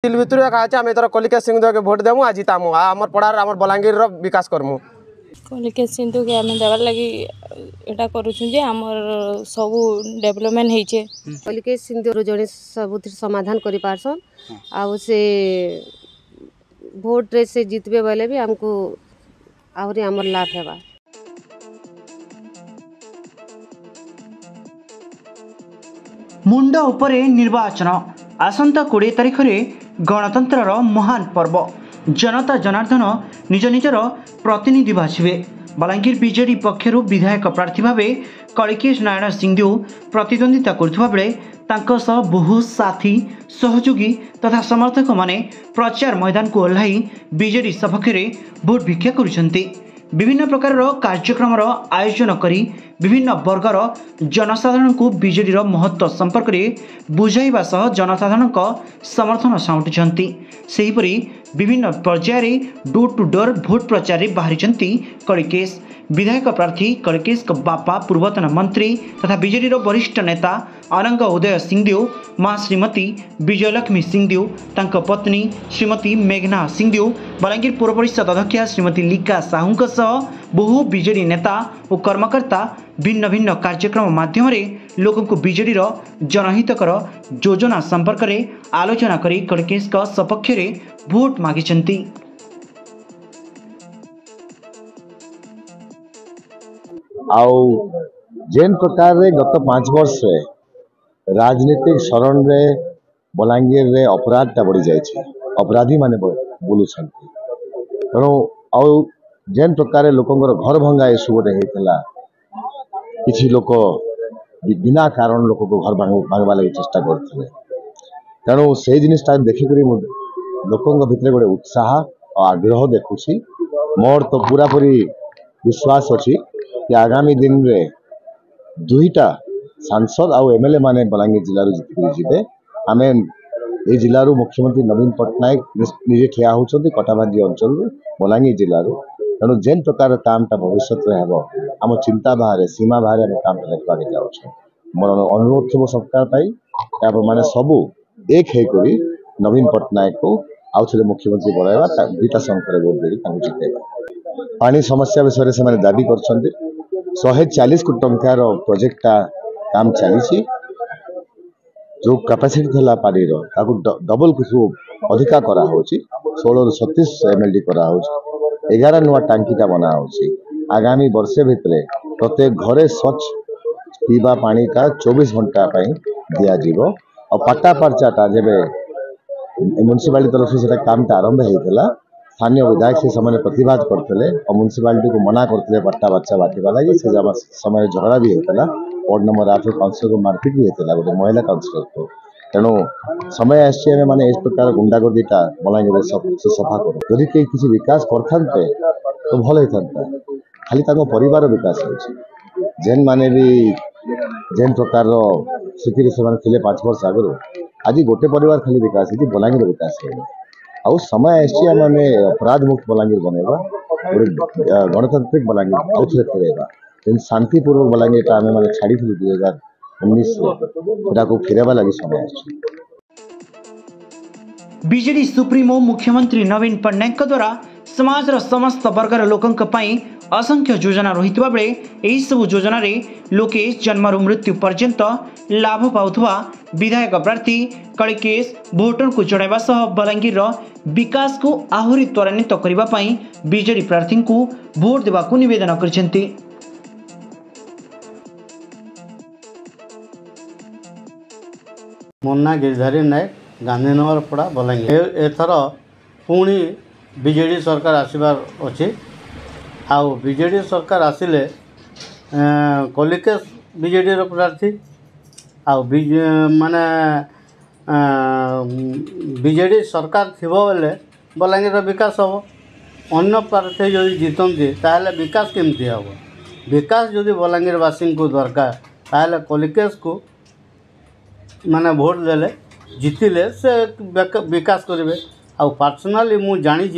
दिल भितर कहा आम एथर कलिकेश सिंह के भोट देमु आ जितामु आमर पड़ार आमर बलांगीर विकास करमु। कलिकेश सिंधु के आम देवार लगी एटा करूछु जे हमर सब डेवलपमेंट होइछे। कलिकेश सिंधु जड़े सब समाधान करि पारसन आ से भोट रे से जितबे बेले भी हमको आहुरी हमर लाभ हेबा। मुंड उपरे निर्वाचन आसंता 20 तारिख में गणतंत्र महान पर्व जनता जनार्दन निज निजर प्रतिनिधि बाछिबे। बलांगीर बीजेडी पक्षर विधायक प्रार्थी भाव कलिकेश नारायण सिंधु प्रतिद्वंदिता करुवा बेले तांको सह बहु साथी सहयोगी तथा समर्थक माने प्रचार मैदान को ओह्लाई बीजेडी सपक्ष भोट भिक्षा करुछंती। विभिन्न प्रकार कार्यक्रम आयोजन करी विभिन्न वर्गर जनसाधारण को बीजेडी महत्व संपर्क में बुझाइबा सह जनसाधारण समर्थन साउंटुछंती। सेहीपरि विभिन्न पर्यायर डोर टू डोर भोट प्रचार बाहरी कलिकेश। विधायक प्रार्थी कलिकेश बापा पूर्वतन मंत्री तथा बीजेडी वरिष्ठ नेता अनंग उदय सिंहदेव, मां श्रीमती विजयलक्ष्मी सिंहदेव, तांको पत्नी श्रीमती मेघना सिंहदेव, बलांगीर पौर परिषद अध्यक्षा श्रीमती लिका साहू सह बहु बीजेडी नेता और कर्मकर्ता भिन्न भिन्न कार्यक्रम माध्यम लोक को बीजेडी जनहितकर योजना संपर्क में आलोचना करी कलिकेश सपक्ष भोट मागिचंती। जेन प्रकार रे गत 5 वर्ष रे राजनीतिक शरण रे बलांगीर रे अपराधटा बढ़ी जाए, अपराधी माने बुलुछन तेणु जेन प्रकार लोकंर घर भंगा यू गोटे होता किसी लोक बिना कारण लोक को घर भांगवा लगी चेष्टा करते तेणु से जिनटा देखिक लोकों भितर गोटे उत्साह और आग्रह देखुची। मोर तो पूरा पूरी विश्वास अच्छी कि आगामी दिन रे 2टा सांसद आउ एमएलए माने बलांगीर जिला जीत जीवे। आम ये जिलू मुख्यमंत्री नवीन पट्टनायक निजे ठिया होती कटाभांजी अंचल बलांगीर जिलू तेणु जेन प्रकार कामटा भविष्य में हम आम चिंता बाहर सीमा बाहर आम काम देखा जाऊँ। मोर अनुरोध थो सरकार माने सबू एक होकर नवीन पट्टनायक को आउ थे मुख्यमंत्री बनाइबा 2टा संख्या भोट दे जितेबा। पानी समस्या विषय से दाबी कर 140 कोटी टंकार प्रोजेक्टा काम चली जो कैपेसिटी थला पानी डबल कुछ अधिका करा 16 ରୁ 36 एमएलडी करा 11 नुआ टांकीटा बना आगामी वर्षे भितर प्रत्येक घरे स्वच्छ पीवा पानी का 24 घंटा दिज्व और पाटा पर्चाटा जब म्यूनिसिपालिटी तरफ से कामटा आरंभ होता स्थानीय विधायक से समय प्रतिवाद करते और म्यूनिसिपालिटी को मना करते पट्टा बच्चा बांटा लगी से समय झगड़ा भी होता। वार्ड नंबर 8 काउंसिलर को मारपिट भी होता गोटे महिला काउंसिलर को। तेणु समय आसमें मैंने इस प्रकार गुंडागर्दीटा बलांगीर सफा कर जदि किसी विकास करते तो भल होता खाली परिवार विकास होन माने भी जेन प्रकार स्थिति से 5 वर्ष आगु आज गोटे परिवार खाली विकास हो बलांगीर विकास हो आउ समय आम अपराध मुक्त बलांगीर बनवा गणतांत्रिक बलांगीर आउ थे फेरवा शांतिपूर्वक बलांगीर आम मैंने छाड़ी 2019 को फेरवा लगी समय बीजेडी सुप्रीमो मुख्यमंत्री नवीन पट्टनायक द्वारा समाज समस्त वर्गर लोकों असंख्य योजना रही बेले यही सब योजना रे लोके जन्मरू मृत्यु पर्यंत लाभ पाउथुवा विधायक प्रार्थी कलिकेश भोटर को जणाइबा सह बलांगीर विकास को आहुरी त्वरान्वित करबा पई बीजेडी प्रार्थी को भोट देबा को निवेदन करछंती। मुन्ना गिरधारी नायक गांधीनगर पड़ा बलांगीर एथर पुणी बीजेडी सरकार आसबार अच्छी आउ बीजेडी सरकार आसिले कलिकेश बीजेडी प्रार्थी आउ माने बीजेडी सरकार थिबो बेले बलांगीर विकास हम अन्य प्रार्थी जदि जीतती ताहले विकास केमती हम विकास जदि बलांगीरवासी को दरकार ताहले कलिकेश को माने भोट देले जीतिले से विकास करेंगे। आउ पर्सनाली मु जानी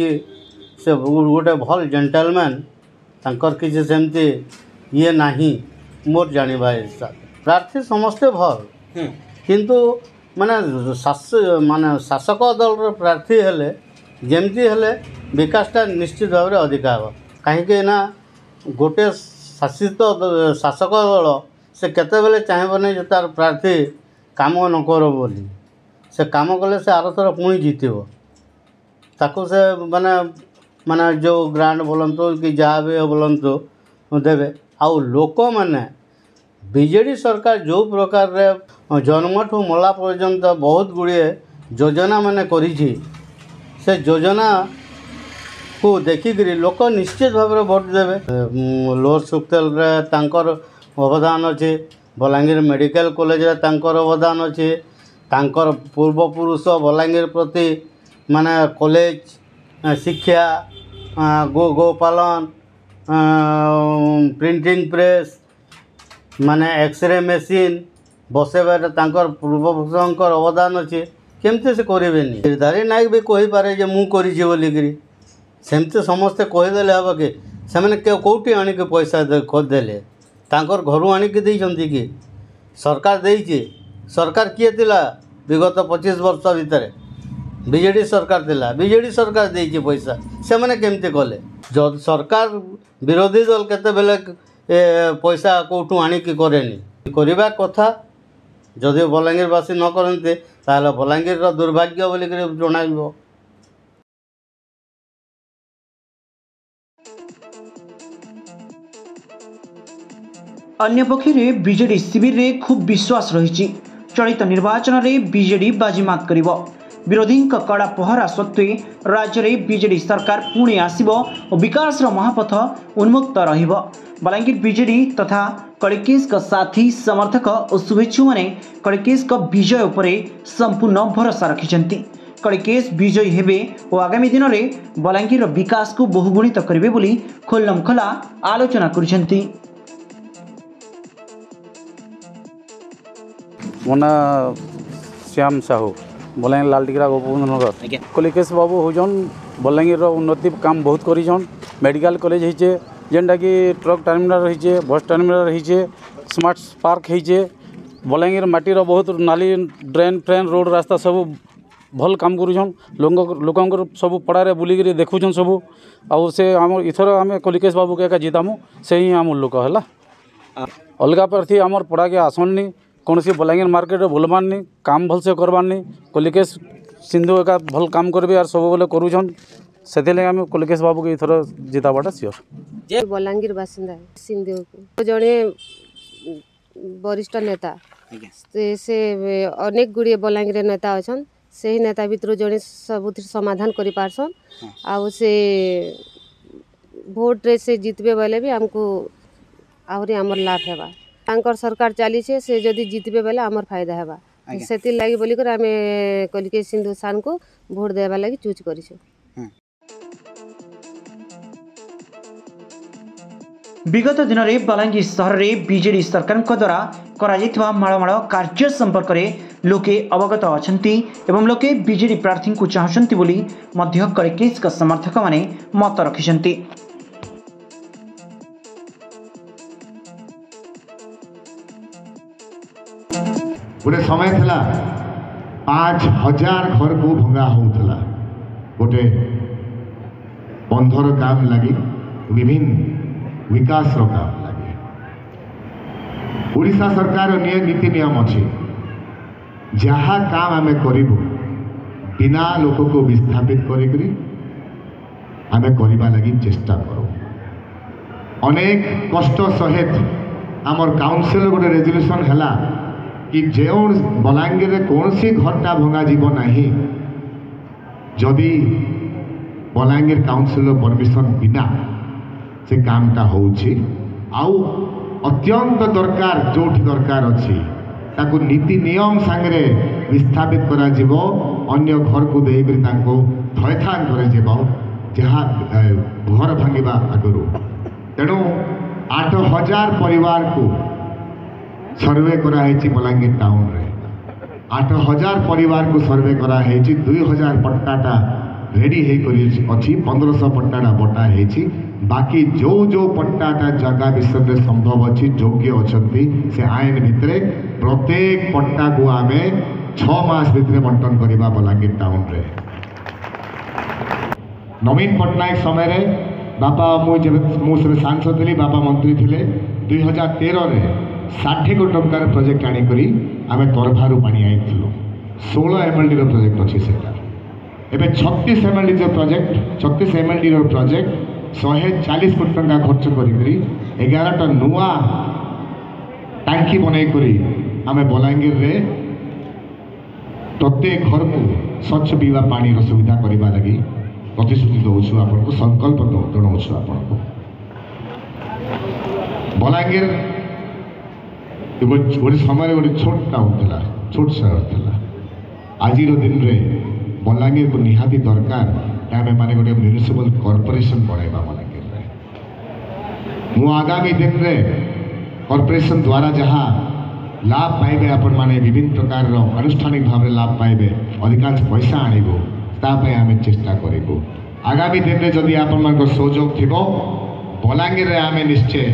से गोटे भल जेंटलमैन तांकर किसी सेमती ये नहीं मोर जानिबा हिसाब प्रार्थी समस्ते भल किंतु ମାନେ ମାନେ ଶାସକ ଦଳର ପ୍ରାର୍ଥୀ ହେଲେ ଯେମିତି ହେଲେ ବିକାଶଟା ନିଶ୍ଚିତ ଭାବରେ ଅଧିକା ହେବ। କାହିଁକି ନା ଗୋଟେ ଶାସକ ଦଳ ସେ କେତେବେଳେ ଚାହିଁବନି ଯେ ତାର ପ୍ରାର୍ଥୀ କାମ ନ କର ବୋଲି। ସେ କାମ କଲେ ସେ ଆରଥର ପୁଣି ଜିତିବ। ତାକୁ ସେ ମାନେ ଯେଉଁ ଗ୍ରାଣ୍ଟ ବୋଲନ୍ତୁ କି ଯାହା ବି ବୋଲନ୍ତୁ ଦେବେ। ଆଉ ଲୋକମାନେ ବିଜେଡ଼ି ସରକାର ଯେଉଁ ପ୍ରକାରରେ ଜନ୍ମଠୁ ମଲା ପର୍ଯ୍ୟନ୍ତ ବହୁତ ଗୁଡ଼ିଏ ଯୋଜନା ମାନେ କରିଛି, ସେ ଯୋଜନାକୁ ଦେଖିକିରି ଲୋକ ନିଶ୍ଚିତ ଭାବରେ ଭୋଟ ଦେବେ। ଲୋଅର ସୁକ୍ତେଲରେ ତାଙ୍କର ଅବଦାନ ଅଛି, ବଲାଙ୍ଗୀର ମେଡ଼ିକାଲ କଲେଜରେ ତାଙ୍କର ଅବଦାନ ଅଛି, ତାଙ୍କର ପୂର୍ବପୁରୁଷ ବଲାଙ୍ଗୀର ପ୍ରତି ମାନେ କଲେଜ ଶିକ୍ଷା ଗୋପାଳନ ପ୍ରିଣ୍ଟିଂ ପ୍ରେସ୍ ମାନେ ଏକ୍ସରେ ମେସିନ୍ ବସେଇବାରେ ତାଙ୍କର ପୂର୍ବପୁରୁଷଙ୍କର ଅବଦାନ ଅଛି। କେମିତି ସେ କରିବେନି? ଧାରୀ ନାୟକ ବି କହିପାରେ ଯେ ମୁଁ କରିଛି ବୋଲିକିରି। ସେମିତି ସମସ୍ତେ କହିଦେଲେ ହେବ କି? ସେମାନେ କେଉଁଠି ଆଣିକି ପଇସା ଦେଲେ? ତାଙ୍କର ଘରୁ ଆଣିକି ଦେଇଛନ୍ତି କି? ସରକାର ଦେଇଛି। ସରକାର କିଏ ଥିଲା ବିଗତ 25 ବର୍ଷ ଭିତରେ? ବିଜେଡ଼ି ସରକାର ଥିଲା। ବିଜେଡ଼ି ସରକାର ଦେଇଛି ପଇସା। ସେମାନେ କେମିତି କଲେ? ସରକାର ବିରୋଧୀ ଦଳ କେତେବେଳେ ପଇସା କେଉଁଠୁ ଆଣିକି କରେନି। କରିବା କଥା। ଯଦି ବଲାଙ୍ଗୀରବାସୀ ନ କରନ୍ତି ତାହେଲେ ବଲାଙ୍ଗୀରର ଦୁର୍ଭାଗ୍ୟ ବୋଲିକରି ଜଣାଯିବ। ଅନ୍ୟପକ୍ଷରେ ବିଜେଡି ଶିବିରରେ ଖୁବ୍ ବିଶ୍ୱାସ ରହିଛି। ଚଳିତ ନିର୍ବାଚନରେ ବିଜେଡି ବାଜିମାତ କରିବ। ବିରୋଧୀଙ୍କ କଡ଼ା ପହରା ସତ୍ତ୍ୱେ ରାଜ୍ୟରେ ବିଜେଡି ସରକାର ପୁଣି ଆସିବ ଓ ବିକାଶର ମହାପଥ ଉନ୍ମୁକ୍ତ ରହିବ। ବଲାଙ୍ଗୀର ବିଜେଡି ତଥା କଳିକେଶଙ୍କ ସାଥୀ ସମର୍ଥକ ଓ ଶୁଭେଚ୍ଛୁମାନେ କଳିକେଶଙ୍କ ବିଜୟ ଉପରେ ସମ୍ପୂର୍ଣ୍ଣ ଭରସା ରଖିଛନ୍ତି। କଳିକେଶ ବିଜୟୀ ହେବେ ଓ ଆଗାମୀ ଦିନରେ ବଲାଙ୍ଗୀରର ବିକାଶକୁ ବହୁଗୁଣିତ କରିବେ ବୋଲି ଖୋଲମଖୋଲା ଆଲୋଚନା କରିଛନ୍ତି। ମୋ ନାଁ ଶ୍ୟାମ ସାହୁ, ବଲାଙ୍ଗୀର ଲାଲଟିଗରା ଗୋପବନ୍ଧୁନଗର। କଲିକେଶ ବାବୁ ହଉଛନ୍ ବଲାଙ୍ଗୀରର ଉନ୍ନତି କାମ ବହୁତ କରିଛନ୍। ମେଡ଼ିକାଲ କଲେଜ ହେଇଛେ, ଯେନ୍ଟାକି ଟ୍ରକ୍ ଟର୍ମିନାଲ ରହିଛେ, ବସ୍ ଟର୍ମିନାଲ ରହିଛେ, ସ୍ମାର୍ଟ ପାର୍କ ହେଇଛେ। ବଲାଙ୍ଗୀର ମାଟିର ବହୁତ ନାଲି ଡ୍ରେନ୍ ଫ୍ରେନ୍ ରୋଡ଼ ରାସ୍ତା ସବୁ ଭଲ୍ କାମ କରୁଛନ୍। ଲୋକଙ୍କର ସବୁ ପଡ଼ାରେ ବୁଲିକିରି ଦେଖୁଛନ୍ ସବୁ। ଆଉ ସେ ଆମର ଇଥର ଆମେ କଲିକେଶ ବାବୁକେ ଏକା ଜିତାମୁ, ସେ ହିଁ ଆମର ଲୋକ ହେଲା। ଅଲଗା ପ୍ରାର୍ଥୀ ଆମର ପଡ଼ାକେ ଆସନ୍ନି, କୌଣସି ବଲାଙ୍ଗୀର ମାର୍କେଟରେ ବୁଲବାର୍ନି, କାମ ଭଲସେ କରବାର୍ନି। କଲିକେଶ ସିନ୍ଧୁ ଏକା ଭଲ କାମ କରିବେ ଆର୍ ସବୁବେଳେ କରୁଛନ୍। ସେଥିଲାଗି ଆମେ କଲିକେଶ ବାବୁକେ ଏଥର ଜିତାବାଟା ସିଓର। ବଲାଙ୍ଗୀର ବାସିନ୍ଦା ସିନ୍ଧୁକୁ ଜଣେ ବରିଷ୍ଠ ନେତା, ସେ ଅନେକ ଗୁଡ଼ିଏ ବଲାଙ୍ଗୀର ନେତା ଅଛନ୍। ସେହି ନେତା ଭିତରୁ ଜଣେ ସବୁଥିରେ ସମାଧାନ କରିପାରସନ୍। ଆଉ ସେ ଭୋଟ୍ରେ ସେ ଜିତବେ ବୋଇଲେ ବି ଆମକୁ ଆହୁରି ଆମର ଲାଭ ହେବା। ତାଙ୍କର ସରକାର ଚାଲିଛେ, ସେ ଯଦି ଜିତବେ ବୋଇଲେ ଆମର ଫାଇଦା ହେବା। ସେଥିର୍ଲାଗି ବୋଲିକରି ଆମେ କଲିକେଶ ସିନ୍ଧୁ ସାର୍ଙ୍କୁ ଭୋଟ୍ ଦେବା ଲାଗି ଚୁଜ୍ କରିଛୁ। ବିଗତ ଦିନରେ ବଲାଙ୍ଗୀର ସହରରେ ବିଜେଡି ସରକାରଙ୍କ ଦ୍ୱାରା କରାଯାଇଥିବା ମାଳମାଳ କାର୍ଯ୍ୟ ସମ୍ପର୍କରେ ଲୋକେ ଅବଗତ ଅଛନ୍ତି ଏବଂ ଲୋକେ ବିଜେଡି ପ୍ରାର୍ଥୀଙ୍କୁ ଚାହୁଁଛନ୍ତି ବୋଲି ମଧ୍ୟ କଳିକେଶଙ୍କ ସମର୍ଥକମାନେ ମତ ରଖିଛନ୍ତି। गोटे समय था 5000 घर को भंगा होता गोटे बंधर काम लगी विभिन्न विकास काम लगे ओडिशा सरकार नीति नियम अच्छे जहाँ काम आम करूँ बिना लोक को विस्थापित करी आम करने लगी चेष्टा करूँ। अनेक कष्ट सहित आमर काउंसिल गोटे रेजोल्यूशन है कि जो बलांगीर कौन सी घरटा भंगा जीव नहीं जदि बलांगीर काउंसिल परमिशन बिना से कामटा होउछि आउ अत्यंत दरकार जो दरकार अच्छी ताकू नीति नियम सांगे विस्थापित करा जीवो अन्य घर को देकर थयथान कर जहाँ घर भांगा आगु तेणु 8000 परिवार को सर्वे कराई बलांगीर टाउन रे 8000 परिवार को सर्वे कराई 2000 पट्टाटा रेडी अच्छी 1500 पट्टाटा बटा है बाकी जो जो पट्टाटा जगह विषय में संभव अच्छी योग्य अच्छा से आईन भितर प्रत्येक पट्टा को आम 6 मास भितर बंटन करवा बलांगीर टाउन रे। नवीन पट्टनायक समय रे बापा मुझे सांसद थी बापा मंत्री थे 2013 रे 60 कोटी टंकार प्रोजेक्ट आनिकरी आम तरफारू पानी आईलु 16 MLD प्रोजेक्ट अच्छी से एवं 36 MLD प्रोजेक्ट 36 MLD प्रोजेक्ट 140 कोटी टंका खर्च करी 11टा नुआ टांकी बनई आम बलांगीर रे प्रत्येक घर को स्वच्छ पीवा पानी सुविधा करने लगी प्रतिश्रुति दौचु आपको संकल्प जनाऊँ आपको। बलांगीर गोटे समय गोटे छोट टाउन था छोट सहर था आज दिन में बलांगीर को निहाती दरकार आम मैंने गोटे म्यूनिसिपल कॉर्पोरेशन बनवा बलांगीर मु आगामी दिन में कॉर्पोरेशन द्वारा जहाँ लाभ पाइबे आपण माने विभिन्न प्रकार आनुष्ठानिक भाव लाभ पाइबे अधिकांश पैसा आणबो तापे आम चेष्टा करूँ। आगामी दिन में जदि आपण मान सहयोग थी बलांगीर रे आम निश्चय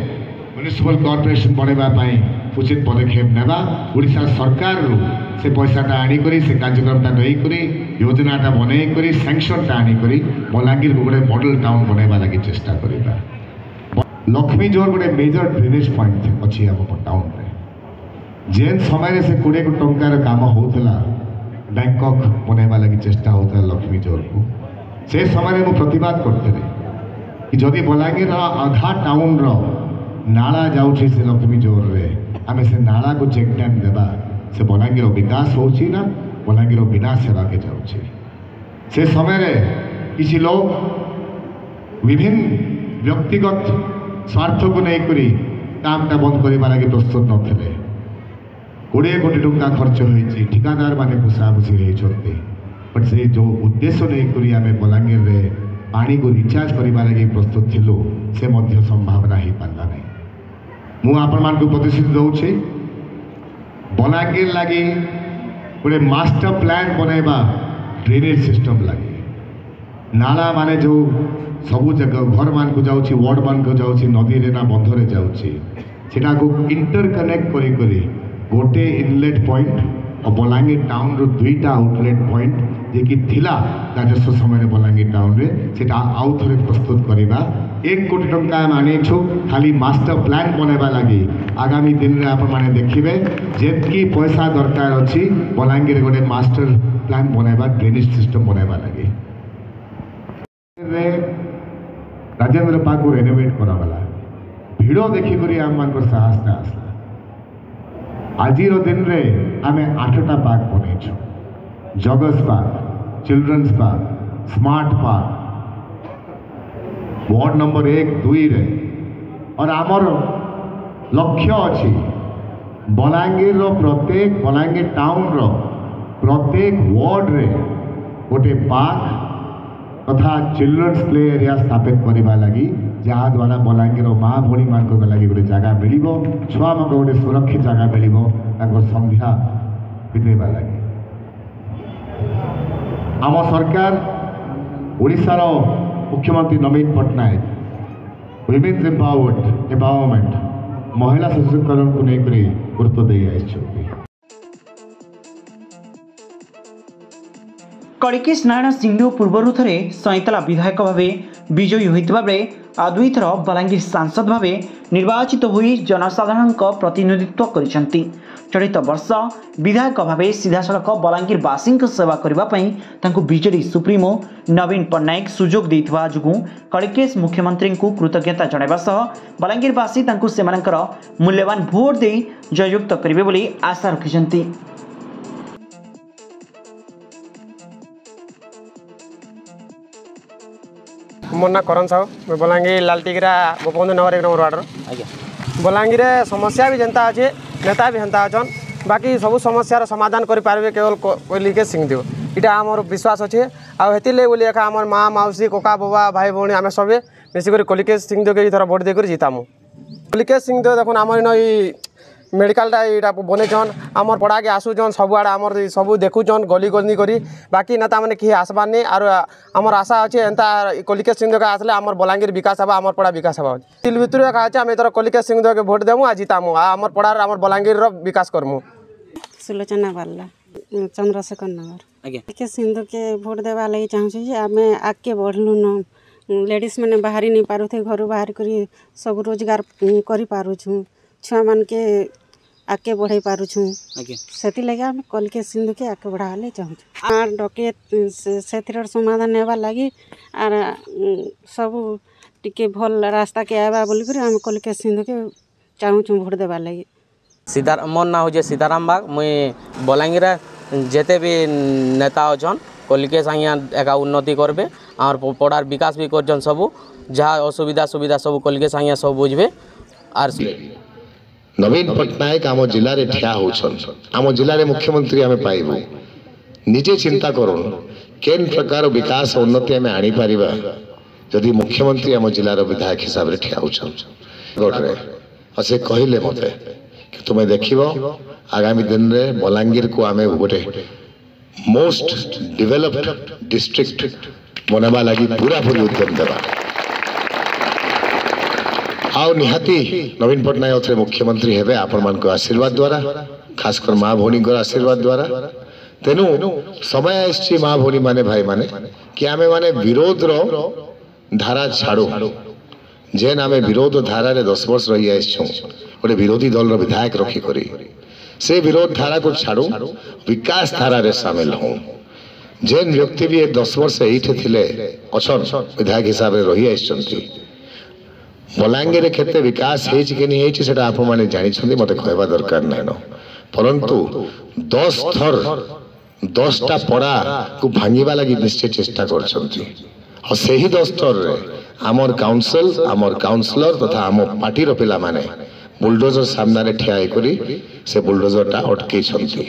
म्यूनिसिपल कॉर्पोरेशन बनवाई उचित पदक्षेप नेबा ओडिशा सरकार से पैसाटा आनिकरी से कार्यक्रमटा नहींकरी योजनाटा बनईकरी सैंक्शनटा आनिकरी बलांगीर को गोटे मॉडल टाउन बनवा लगी चेष्टा करवा। लक्ष्मी जोर गोटे मेजर ड्रेनेज पॉइंट अच्छी आम टाउन में जेन समय से 20 कोटी टंकार काम होता बैंकॉक बनवा लगी चेष्टा होता लक्ष्मी जोर को से समय में प्रतिवाद करते कि जदि बलांगीर आधा टाउन नाला जाऊँगी से लक्ष्मी जोर रे आम से नाला को चेक डैम देवा से बलांगीर विकास होची ना बलांगीर विनाश सेवा के जाऊँगी। से समय रे किसी लोग विभिन्न व्यक्तिगत स्वार्थ को नहीं कामटा बंद करने लगे प्रस्तुत नथिले 20 कोटी टंका खर्च होती ठिकादार माने घुसाघुसी होती बट से जो उद्देश्य नहीं करी आम बलांगीर रे पानी को रिचार्ज करने लगे प्रस्तुत थिलु से मध्य संभावना हो पारा नहीं। मु आपण मान को प्रतिश्रुति दौचे बलांगीर लगी गोटे मास्टर प्लान बनवा ड्रेनेज सिस्टम लगे नाला माने जो सबू जगह घर मान को जाऊँगी वार्ड मान को जाऊँगी नदी रे ना बंधरे जाऊँगी सेटा को इंटरकनेक्ट करी गोटे इनलेट पॉइंट और बलांगीर टाउन रो 2टा आउटलेट पॉइंट जे कि थिला राजस्व समय बलांगीर टाउन रे सेटा आउ थरे प्रस्तुत करवा 1 कोटी टंका आम आनीछु खाली मास्टर प्लान बनवा लगी। आगामी दिन में आपण माने देखिबे जेतकी पैसा दरकार अछि बलांगीर गोटे मास्टर प्लान बनवा ड्रेनेज सिस्टम बनवा लगी राजेंद्र पार्क को रेनोवेट कराला भिड़ देखिक आम मान साहसटा आसला। आज दिन में आम 8टा पार्क बनईछु जगस park children's park smart park ward number 1 2 रे और आमर लक्ष्य अच्छी बलांगीर प्रत्येक बलांगीर टाउन प्रत्येक वार्ड रे गोटे पार्क तथा चिल्ड्रंस प्ले एरिया स्थापित करने लगी जहाँ द्वारा बलांगीर माँ भौणी मान लगी गोटे जगह मिल छुआ मान गोटे सुरक्षित जगह मिल संध्या बितेवा लगी। आम सरकार ओडिशार मुख्यमंत्री नवीन पट्टनायक विमेन्स एम्पावरमेंट महिला सशक्तिकरण को लेकर गुरुत्व दे आई। कलिकेश नारायण सिंह पूर्वर थे सैंतला विधायक भाव विजयी होता बेले आ 2 थर बलांगीर सांसद भाव निर्वाचित होई जनसाधारण प्रतिनिधित्व करिसेंती। चलित वर्ष विधायक भाव सीधासख बलांगीरवासी सेवा करने बीजेडी सुप्रीमो नवीन पट्टनायक सुजोग देइथिबा जुगु कलिकेश मुख्यमंत्री को कृतज्ञता जणाइबा सह बलांगीरवासी सेमानकर मूल्यवान भोट दे जययुक्त करिवे बोली आशा रखिसेंती। मोर ना करण साहू मैं बलांगीर लालटिगरा गोपबंधु नगर 1 नंबर वार्ड बलांगीर समस्या भी जनता अच्छे नेता भी हेन्ता अच्छन बाकी सब समस्यार समाधान करें केवल कलिकेश सिंहदेव इटा आमर विश्वास अच्छे आती बोली एका आम माँ मौसी कका बाबा भाई भौणी आम सबे मिसिक कलिकेश सिंहदेव के थर भोट देकर जितामु। कलिकेश सिंहदेव देखुन आम इन मेडिकलटा यहाँ बनईन आमर पड़ा के आसुचन सबुआड़े आमर सब देखुचन गली गली करी बाकी नेता मैंने किए आसबार नहीं और आमर आशा अच्छे एंता कलिकेश सिंहदेव आसले आमर बलांगीर विकास हाँ आमर पड़ा विकास हाँ तिल भितर अच्छे आम एथर कलिकेश सिंहदेव के भोट देमु आ जितामु आमर पड़ार आमर बलांगीर विकास करमु। सुलोचना बार्ला चंद्रशेखर नगर आज्ञा के सिंधु के भोट देवा लगी चाहूँ आम आगे बढ़लु न लेडीज मैंने बाहरी नहीं पारे घर बाहर कर सब रोजगार कर पारुछूँ छुआ मान के आगे बढ़े पारुछूँ आज्ञा से लगे आम कलिके सिंधु के आगे बढ़ावा चाहूँ आर डकेत से समाधान नेवा लगी आर सब टिके भल रास्ता के आवा बोलिक आम कलिके सिंधु के चाहूँ भोट देवा लगी मोर ना हो सीताराम बाग मुई बलांगीर जेते भी नेता अछन कलिके साइया एका उन्नति करबे और पड़ार विकास भी करछन सब जहाँ असुविधा सुविधा सब कलिके साइया सब बुझबे आर नवीन पट्टनायक आम जिले में ठिया होछन आम जिले में मुख्यमंत्री आम पाइबू निजे चिंता करूँ केन प्रकार विकास उन्नति आम आनी पारिबा जदि मुख्यमंत्री आम जिलार विधायक हिसाब से ठिया होछन गडरे और से कहले मते कि तुम्हें देखिबो आगामी दिन में बलांगीर को आम गोटे मोस्ट डेवलप्ड डिस्ट्रिक्ट बनवा लगी पूरा पूरी उद्यम देवा आउ निहाती नवीन पट्टनायक थे मुख्यमंत्री हेबे आपण मान को आशीर्वाद द्वारा खासकर माँ भौणी आशीर्वाद द्वारा तेनु समय आसी माँ भौणी माने भाई माने कि आमे माने विरोध रो धारा छाड़ू जेन आमे विरोध धारा रे 10 वर्ष रही आइछू गोटे विरोधी दल विधायक रखी करी से विरोध धारा को छाड़ू विकास धारा रे शामिल हूँ जेन व्यक्ति भी 10 वर्ष एठे थिले अछन विधायक हिसाब रे रही आइछंती बलांगीर केते विकास हेछि कि नहीं हेछि सेटा आप माने जानि छथि मते कहबा दरकार नै न परंतु 10 थर 10टा पड़ा को भांगीबा लागि निश्चय चेष्टा करछंती और सही 10 थर रे आमर काउंसिलर तथा आम पार्टी पिला माने बुलडोजर सामने रे ठिया करी से बुलडोजर टा अटके छंती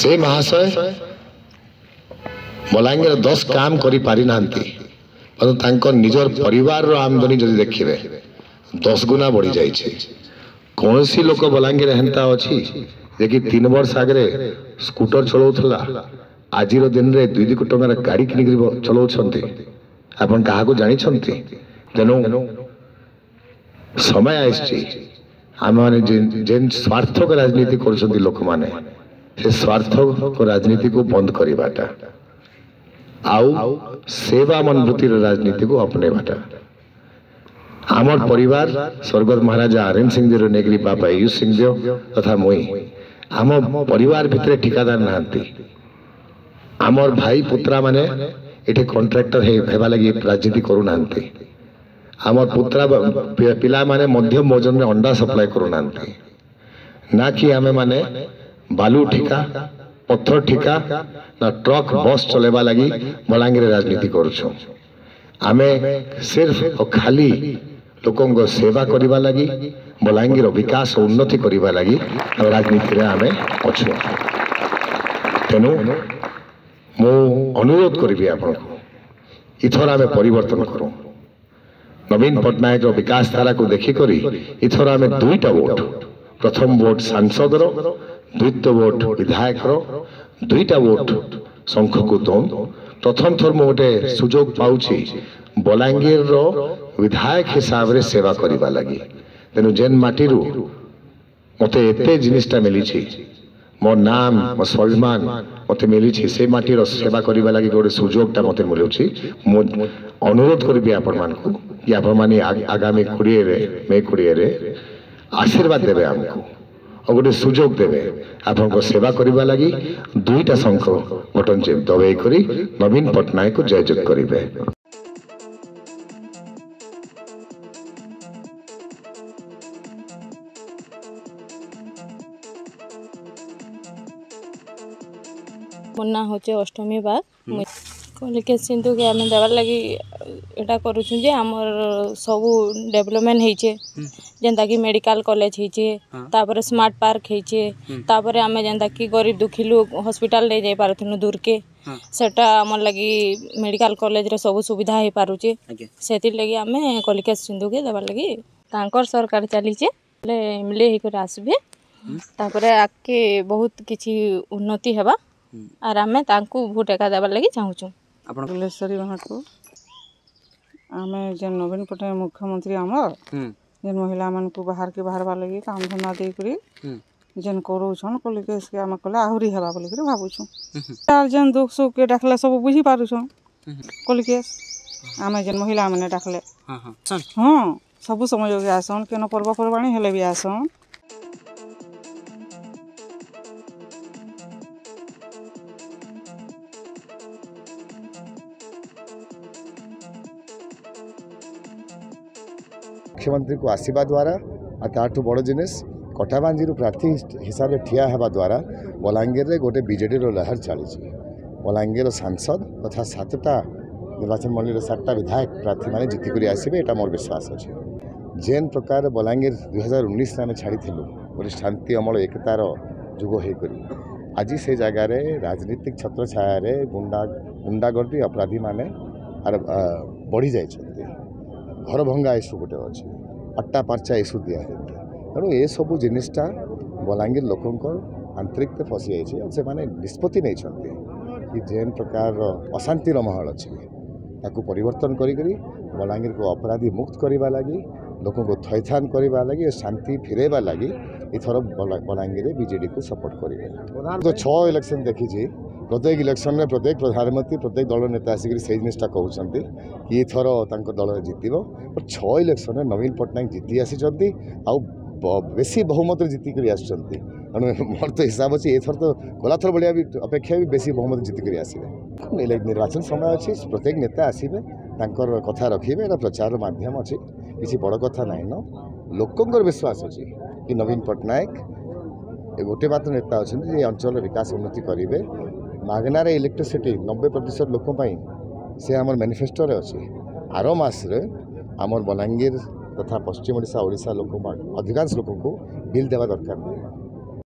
से महाशय बलांगीर 10 काम करी पारि नांती परंतु तांकर निजर परिवार रो आमदनी जदि देखिबे 10 गुना बढ़ी जाई छै कोनसी लोक बलांगीर हेंता अछि जे कि 3 वर्ष आगे स्कूटर चलाउथला आजिर दिन रे 2 कोटी टंकार गाड़ी किनि चलाउछंती आपण काहा को जानि छंती तेनु समय आइछि आम माने जेन स्वार्थक राजनीति करछंती लोक माने से स्वार्थक राजनीति को बंद करिबाटा आउ सेवा मनोवृत्तिर राजनीति को अपनेबाटा आमर परिवार स्वर्गत महाराजा आर एन सिंहदेव नेगरी बापा आयुष सिंहदेव तथा मुई आम परिवार भितर ठिकादार नांती आमर भाई पुत्रा माने एठे कॉन्ट्रैक्टर हेबा लगी राजनीति करू नांती आमर पुत्रा पिला माने मध्यम वजन में अंडा सप्लाई करू नांती ना कि आमे माने बालू ठिका पत्थर ठिका ना ट्रक बस चलेबा लगी बलांगीर राजनीति करूछु आमे सिर्फ और खाली लोकों सेवा करबा लगी बलांगीर विकास और उन्नति करबा लगी राजनीति रे आमे अछु तेनु मो अनुरोध करिबी आपन को इथर आमे परिवर्तन करू नवीन पट्टनायक विकास धारा को देखि करी इथर आमे 2टा वोट प्रथम वोट सांसद रो द्वितीय वोट विधायक रो 2टा वोट संख को दम प्रथम थर मो गोटे सुजोग पाउछि बलांगीर रो विधायक हिसाब रे सेवा करिबा लगी तेनु जेन माटी रु मते एते जिनिसटा मिली छी मो नाम मो सम्मान मते मिली छी से माटी रो सेवा करिबा लगी गोटे सुजोगटा मते मिलु छी मो अनुरोध करबी आपण मान को कि आपण माने आगामी 20 रे मे 20 रे आशीर्वाद देबे हमको और गोटे सुजोग देवे आपन सेवा करबा लगी 2टा शंख बटन दबाई करी नवीन पट्टनायक को जय जय करिवे मुन्ना होचे अष्टमी बाग कलिके सिंधु के आम देवार लगी एटा करूछु जे हमर सब डेवलपमेंट हेचे जेंता कि मेडिकल कॉलेज हेचे तापर स्मार्ट पार्क हेचे तापर आमे जेंता कि गरीब दुखी लोग हॉस्पिटल ले जाई पारथुनु दूर के सेटा हमर लगी मेडिकल कॉलेज रे सब सुविधा हे पारुचे सेति लगी आमे कलिके सिंधु के देवार लगी तांकर सरकार चलीचे ले मिले हे कर आसबे तापर आके बहुत किछि उन्नति हेबा आर आमे तांकू भोट एका देवार लगी चाहूछु फुलेश्वरी महतो आमे जे नवीन पट्टनायक मुख्यमंत्री आमर जेन महिला मन को बाहर के बाहरवा लगी काम धंधा देकरी जेन करूछन कल केस के आम कले आहरी हेबा बोलिक भावुछु तार जेन दुख सुख के डाकले सब बुझी पारुछन कल केस आमे जेन महिला मैंने डाकले हाँ सब समय भी आसन केन पर्वपर्वाणी हेले भी आसन मुख्यमंत्री को आसवा द्वारा और ताठू बड़ जिनिस कटाबांजी प्रार्थी हिसाब से ठिया हेबा द्वारा बलांगीर रे गोटे बीजेडी लहर चली बलांगीर सांसद तथा 7टा निर्वाचन मंडल 7टा विधायक प्रार्थी मैंने जीतिक आसवे यहाँ मोर विश्वास अच्छे जेन प्रकार बलांगीर 2019 में छाड़ी गोटे शांति अमल एकतार जुग होकर आज से जगार राजनीतिक छत्र छाया गुंडागर्दी अपराधी मैंने बढ़ी जाइए घर भंगा इश्यू गोटे अच्छे अट्टा पार्चा इश्यू दिया तेणु ये सब जिनिसटा बलांगीर लोकंर आंतरिक फसी जाइए से मैंने निष्पत्ति नहीं कि जेन प्रकार अशांतिर महल अच्छे ताकू परिवर्तन करी बलांगीर को अपराधी मुक्त करने लगी लोक को थैथान करने लगी शांति फिरेबा लगी इथर बलांगीर बीजेडी को सपोर्ट करेंगे तो 6 इलेक्शन देखी प्रत्येक इलेक्शन में प्रत्येक प्रधानमंत्री प्रत्येक दल नेता आसिक से जिनिसटा कहते कि एथर दल जितब और 6 इलेक्शन में नवीन पट्टनायक जीति आसी बेसी बहुमत जीतिक तेणु मोर तो हिसाब अच्छे एथर तो गलाथर भाया भी अपेक्षा भी बेसी बहुमत जीतिक आसवे निर्वाचन समय अच्छी प्रत्येक नेता आसवे कथा रखिए प्रचार माध्यम अच्छी किसी बड़ कथा ना न लोकंर विश्वास अच्छी कि नवीन पट्टनायक गोटे मात्र नेता अच्छा ये अंचल विकास उन्नति करेंगे मागनार इलेक्ट्रिसिटी 90% लोक से आम मैनिफेस्टो अच्छी आर मासरे आमर बलांगीर तथा पश्चिम ओडिशा लोक अधिकांश लोक को बिल देवा दरकार